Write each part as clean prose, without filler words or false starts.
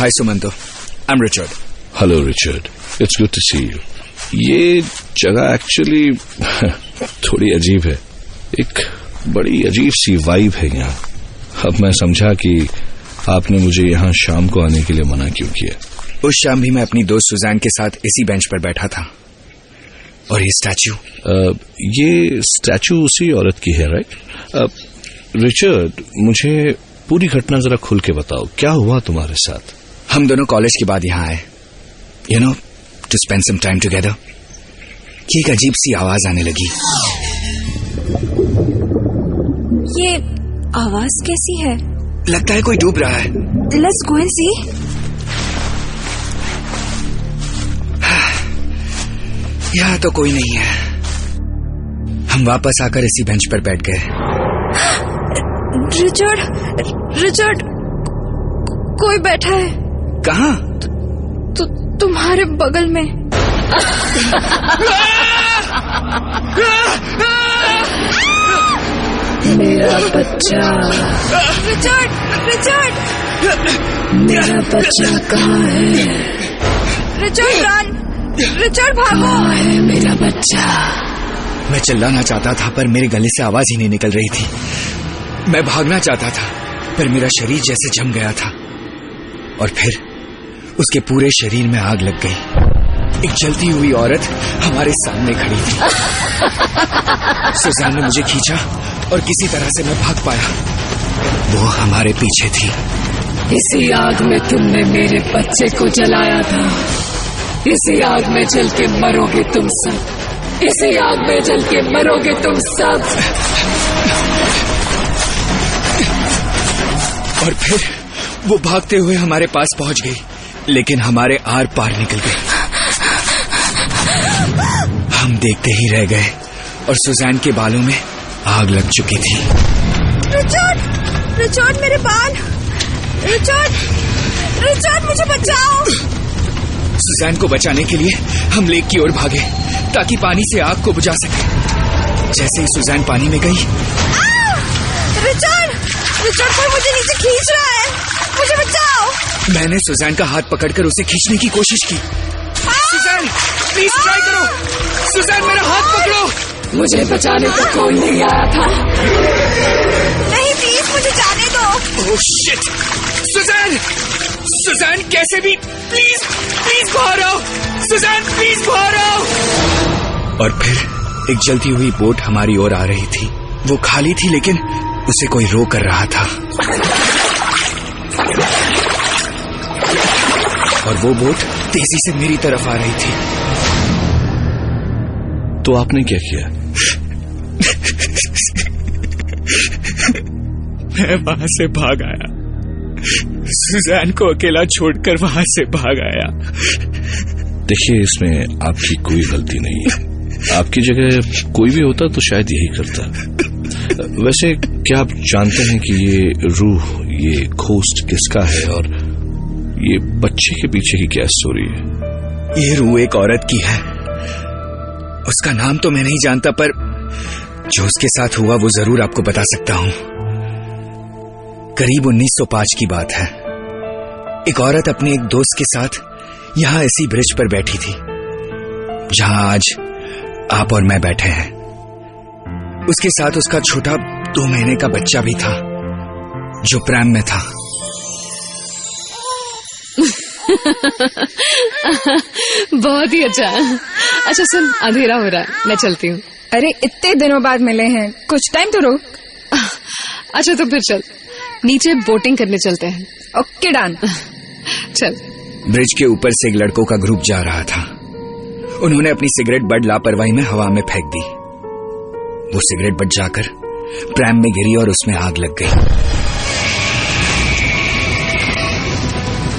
Hi Sumanto, I am Richard. Hello Richard, it's good to see you. ये जगह actually थोड़ी अजीब है, एक बड़ी अजीब सी वाइब है यहाँ। अब मैं समझा कि आपने मुझे यहाँ शाम को आने के लिए मना क्यों किया। उस शाम भी मैं अपनी दोस्त सुजैन के साथ इसी बेंच पर बैठा था। और ये स्टैचू उसी औरत की है, राइट? रिचर्ड, मुझे पूरी घटना जरा खुल के बताओ, क्या हुआ तुम्हारे साथ? हम दोनों कॉलेज के बाद यहाँ आए, you know, to spend some time together. कि एक अजीब सी आवाज आने लगी। ये आवाज कैसी है? लगता है कोई डूब रहा है। लेट्स गो एंड सी। यहाँ तो कोई नहीं है। हम वापस आकर इसी बेंच पर बैठ गए। रिचर्ड, कोई बैठा है। कहाँ? तुम्हारे बगल में। मेरा बच्चा। रिचर्ड, मेरा बच्चा कहाँ है? रिचर्ड भागो। कहाँ है मेरा बच्चा? मैं चिल्लाना चाहता था पर मेरे गले से आवाज ही नहीं निकल रही थी। मैं भागना चाहता था पर मेरा शरीर जैसे जम गया था और फिर उसके पूरे शरीर में आग लग गई। एक जलती हुई औरत हमारे सामने खड़ी थी। सुजैन ने मुझे खींचा और किसी तरह से मैं भाग पाया। वो हमारे पीछे थी। इसी आग में तुमने मेरे बच्चे को जलाया था। इसी आग में जल के मरोगे तुम सब। इसी आग में जल के मरोगे तुम सब। और फिर वो भागते हुए हमारे पास पहुंच गई, लेकिन हमारे आर पार निकल गई। हम देखते ही रह गए और सुजैन के बालों में आग लग चुकी थी। रिचर्ड, मेरे बाल। रिचर्ड, मुझे बचाओ। सुजैन को बचाने के लिए हम लेक की ओर भागे ताकि पानी से आग को बुझा सके। जैसे ही सुजैन पानी में गई, रिचर्ड, कोई मुझे नीचे खींच रहा है, मुझे बचाओ। मैंने सुजैन का हाथ पकड़कर उसे खींचने की कोशिश की। सुजैन, प्लीज ट्राई करो। सुजैन, मेरा हाथ पकड़ो। मुझे बचाने को कोई नहीं आया था। नहीं, प्लीज मुझे जाने दो। Oh shit! सुजैन, कैसे भी, प्लीज बाहर आओ। सुजैन, प्लीज बाहर आओ। और फिर एक जलती हुई बोट हमारी ओर आ रही थी। वो खाली थी लेकिन उसे कोई रो कर रहा था। और वो बोट तेजी से मेरी तरफ आ रही थी। तो आपने क्या किया? मैं वहां से भाग आया। सुजैन को अकेला छोड़कर वहां से भाग आया। देखिए, इसमें आपकी कोई गलती नहीं है। आपकी जगह कोई भी होता तो शायद यही करता। वैसे क्या आप जानते हैं कि ये रूह, ये घोस्ट किसका है और ये बच्चे के पीछे की क्या स्टोरी है? ये रूह एक औरत की है। उसका नाम तो मैं नहीं जानता पर जो उसके साथ हुआ वो जरूर आपको बता सकता हूं। करीब 1905 की बात है। एक औरत अपने एक दोस्त के साथ यहां इसी ब्रिज पर बैठी थी जहां आज आप और मैं बैठे हैं। उसके साथ उसका छोटा 2 महीने का बच्चा भी था जो प्रैम में था। बहुत ही अच्छा सुन, अंधेरा हो रहा है, मैं चलती हूँ। अरे इतने दिनों बाद मिले हैं, कुछ टाइम तो रुक। अच्छा तो फिर चल, नीचे बोटिंग करने चलते हैं। Okay done. चल। ब्रिज के ऊपर से एक लड़कों का ग्रुप जा रहा था। उन्होंने अपनी सिगरेट बड़ लापरवाही में हवा में फेंक दी। वो सिगरेट बड़ जाकर प्रैम में गिरी और उसमें आग लग गई।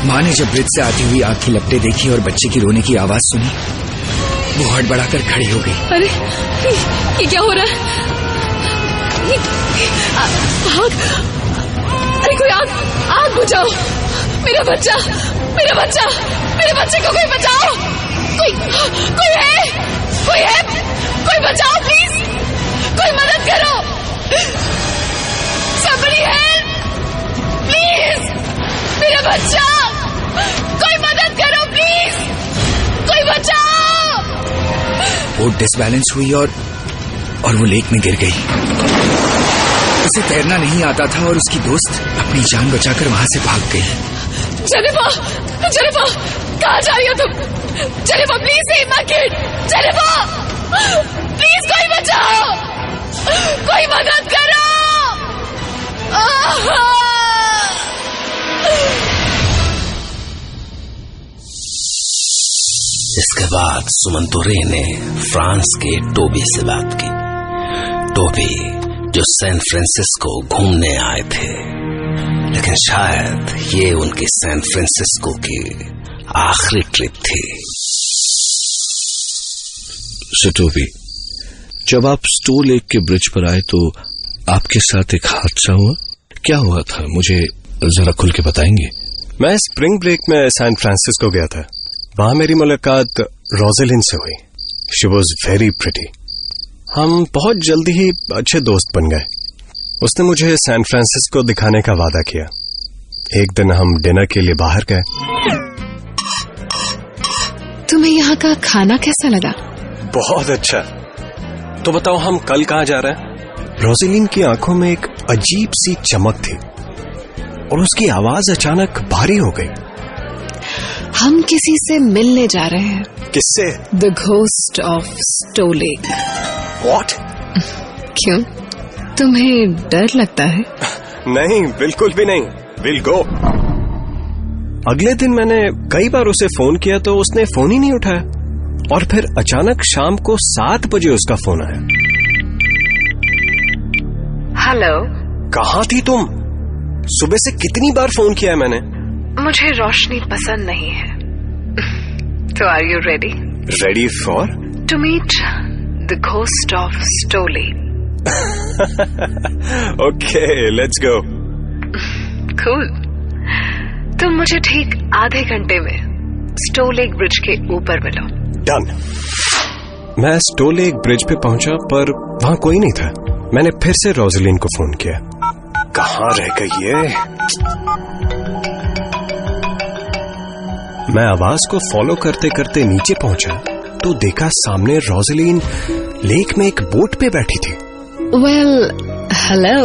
माँ ने जब ब्रिज से आती हुई आग की लपटें देखी और बच्चे की रोने की आवाज सुनी, वो हड़बड़ाकर खड़ी हो गई। अरे ये क्या हो रहा है? आग! अरे कोई आग बुझाओ। मेरा बच्चा, मेरे बच्चे को कोई बचाओ। कोई है, कोई बचाओ प्लीज, कोई मदद करो। Somebody help! Please! मेरा बच्चा! बोट डिसबैलेंस हुई और वो लेक में गिर गई। उसे तैरना नहीं आता था और उसकी दोस्त अपनी जान बचाकर वहां से भाग गई। जेनिफर, जेनिफर, कहाँ जा रही हो तुम? Jennifer, please save my kid. Jennifer, please कोई बचाओ, कोई मदद करो। इसके बाद सुमंतुरे ने फ्रांस के टोबी से बात की। टोबी जो सैन फ्रांसिस्को घूमने आए थे, लेकिन शायद ये उनकी सैन फ्रांसिस्को की आखिरी ट्रिप थी। टोबी, जब आप स्टो लेक के ब्रिज पर आए तो आपके साथ एक हादसा हुआ। क्या हुआ था, मुझे जरा खुल के बताएंगे? मैं स्प्रिंग ब्रेक में सैन फ्रांसिस्को गया था। वहां मेरी मुलाकात रोज़लिन से हुई। She was very pretty. हम बहुत जल्दी ही अच्छे दोस्त बन गए। उसने मुझे सैन फ्रांसिस्को दिखाने का वादा किया। एक दिन हम डिनर के लिए बाहर गए। तुम्हें यहाँ का खाना कैसा लगा? बहुत अच्छा। तो बताओ, हम कल कहाँ जा रहे हैं? रोज़लिन की आंखों में एक अजीब सी चमक थी और उसकी आवाज अचानक भारी हो गई। हम किसी से मिलने जा रहे हैं। किससे? The ghost of Stow Lake. What? क्यों, तुम्हें डर लगता है? नहीं, बिल्कुल भी नहीं। We'll go। अगले दिन मैंने कई बार उसे फोन किया तो उसने फोन ही नहीं उठाया, और फिर अचानक शाम को 7 बजे उसका फोन आया। हेलो, कहाँ थी तुम? सुबह से कितनी बार फोन किया है मैंने। मुझे रोशनी पसंद नहीं है। तो are you ready? Ready for? To meet the ghost of Stow Lake. Okay, let's go. Cool. तुम मुझे ठीक आधे घंटे में स्टो लेक ब्रिज के ऊपर मिलो। डन। मैं स्टो लेक ब्रिज पे पहुंचा पर वहां कोई नहीं था। मैंने फिर से रोज़लिन को फोन किया। कहाँ रह गई ये? मैं आवाज को फॉलो करते करते नीचे पहुंचा तो देखा सामने रोज़लिन लेक में एक बोट पे बैठी थी। Well, hello.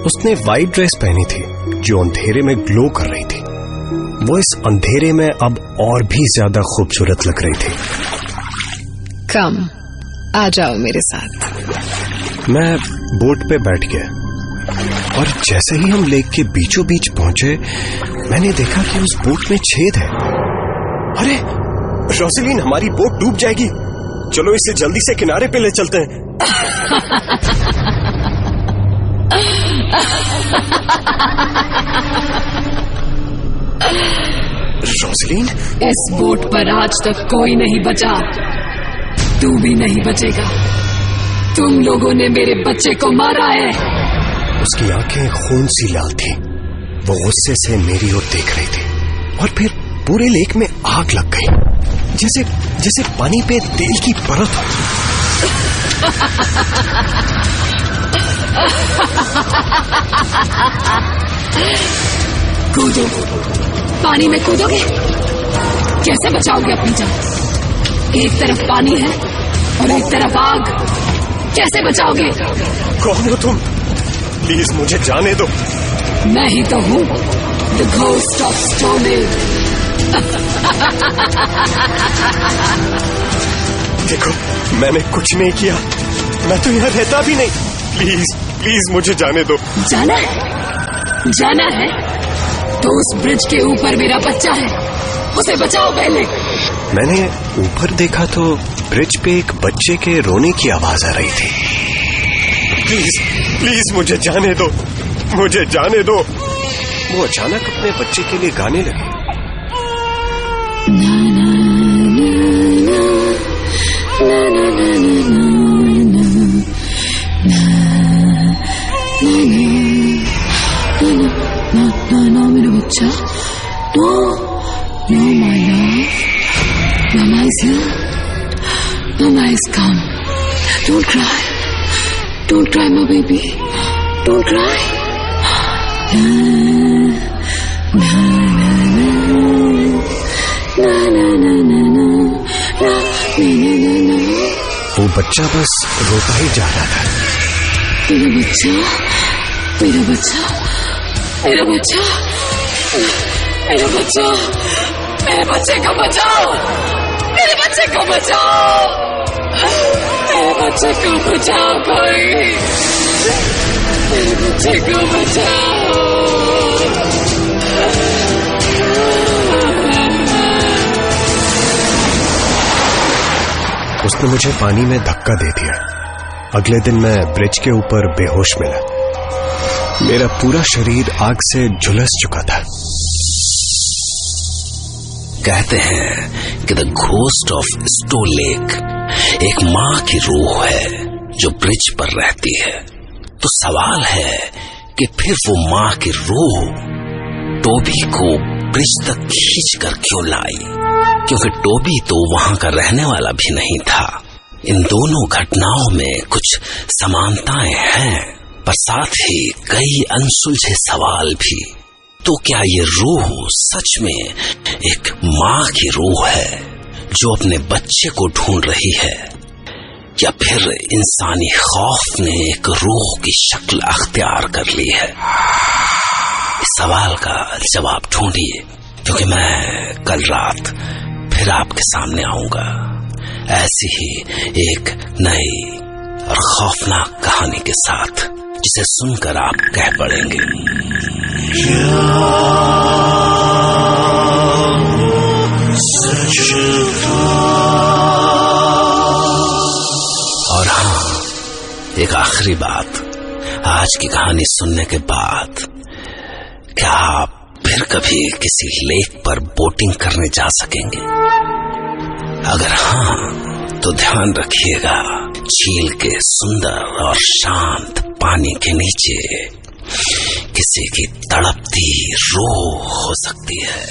उसने वाइट ड्रेस पहनी थी जो अंधेरे में ग्लो कर रही थी। वो इस अंधेरे में अब और भी ज्यादा खूबसूरत लग रही थी। कम, आ जाओ मेरे साथ। मैं बोट पे बैठ गया और जैसे ही हम लेक के बीचों बीच पहुंचे मैंने देखा कि उस बोट में छेद है। अरे रोज़लिन, हमारी बोट डूब जाएगी। चलो इसे जल्दी से किनारे पे ले चलते हैं। रोज़लिन, इस बोट पर आज तक कोई नहीं बचा, तू भी नहीं बचेगा। तुम लोगों ने मेरे बच्चे को मारा है। उसकी आंखें खून सी लाल थी। वो गुस्से से मेरी ओर देख रही थी और फिर पूरे लेक में आग लग गई, जैसे पानी पे तेल की परत हो। कूदो, पानी में कूदोगे? कैसे बचाओगे अपनी जान? एक तरफ पानी है और एक तरफ आग, कैसे बचाओगे? कौन हो तुम? प्लीज मुझे जाने दो। मैं ही तो हूँ, the ghost of Stow Lake. देखो, मैंने कुछ नहीं किया। मैं तो यहाँ रहता भी नहीं। प्लीज प्लीज मुझे जाने दो। जाना है? जाना है तो उस ब्रिज के ऊपर मेरा बच्चा है, उसे बचाओ पहले। मैंने ऊपर देखा तो ब्रिज पे एक बच्चे के रोने की आवाज आ रही थी। प्लीज प्लीज मुझे जाने दो, मुझे जाने दो। वो अचानक अपने बच्चे के लिए गाने लगी। ना ना ना ना ना ना ना ना ना ना मेरा बच्चा। No no my love, Mama is here. Mama is come. Don't cry. Don't cry, my baby. Don't cry. Na na na na na na na na na na na na na. बच्चा बस रोता ही जा रहा था। मेरा बच्चा, मेरा बच्चा, मेरा बच्चा, मेरा बच्चा, मेरे बच्चे को बचाओ, मेरे बच्चे को बचाओ, मेरे बच्चे को बचाओ कोई, मेरे बच्चे को बचाओ। उसने मुझे पानी में धक्का दे दिया। अगले दिन मैं ब्रिज के ऊपर बेहोश मिला। मेरा पूरा शरीर आग से झुलस चुका था। कहते हैं कि the ghost of Stow Lake एक माँ की रूह है जो ब्रिज पर रहती है। तो सवाल है कि फिर वो माँ की रूह टोबी को ब्रिज तक खींच कर क्यों लाई, क्योंकि टोबी तो वहां का रहने वाला भी नहीं था। इन दोनों घटनाओं में कुछ समानताएं हैं, पर साथ ही कई अनसुलझे सवाल भी। तो क्या ये रूह सच में एक माँ की रूह है जो अपने बच्चे को ढूंढ रही है, या फिर इंसानी खौफ ने एक रूह की शक्ल अख्तियार कर ली है? इस सवाल का जवाब ढूंढिए, क्योंकि मैं कल रात फिर आपके सामने आऊंगा ऐसी ही एक नई और खौफनाक कहानी के साथ, जिसे सुनकर आप कह पड़ेंगे, और हाँ, एक आखिरी बात, आज की कहानी सुनने के बाद क्या आप फिर कभी किसी लेक पर बोटिंग करने जा सकेंगे? अगर हाँ, तो ध्यान रखिएगा, झील के सुंदर और शांत पानी के नीचे किसी की तड़पती रूह हो सकती है।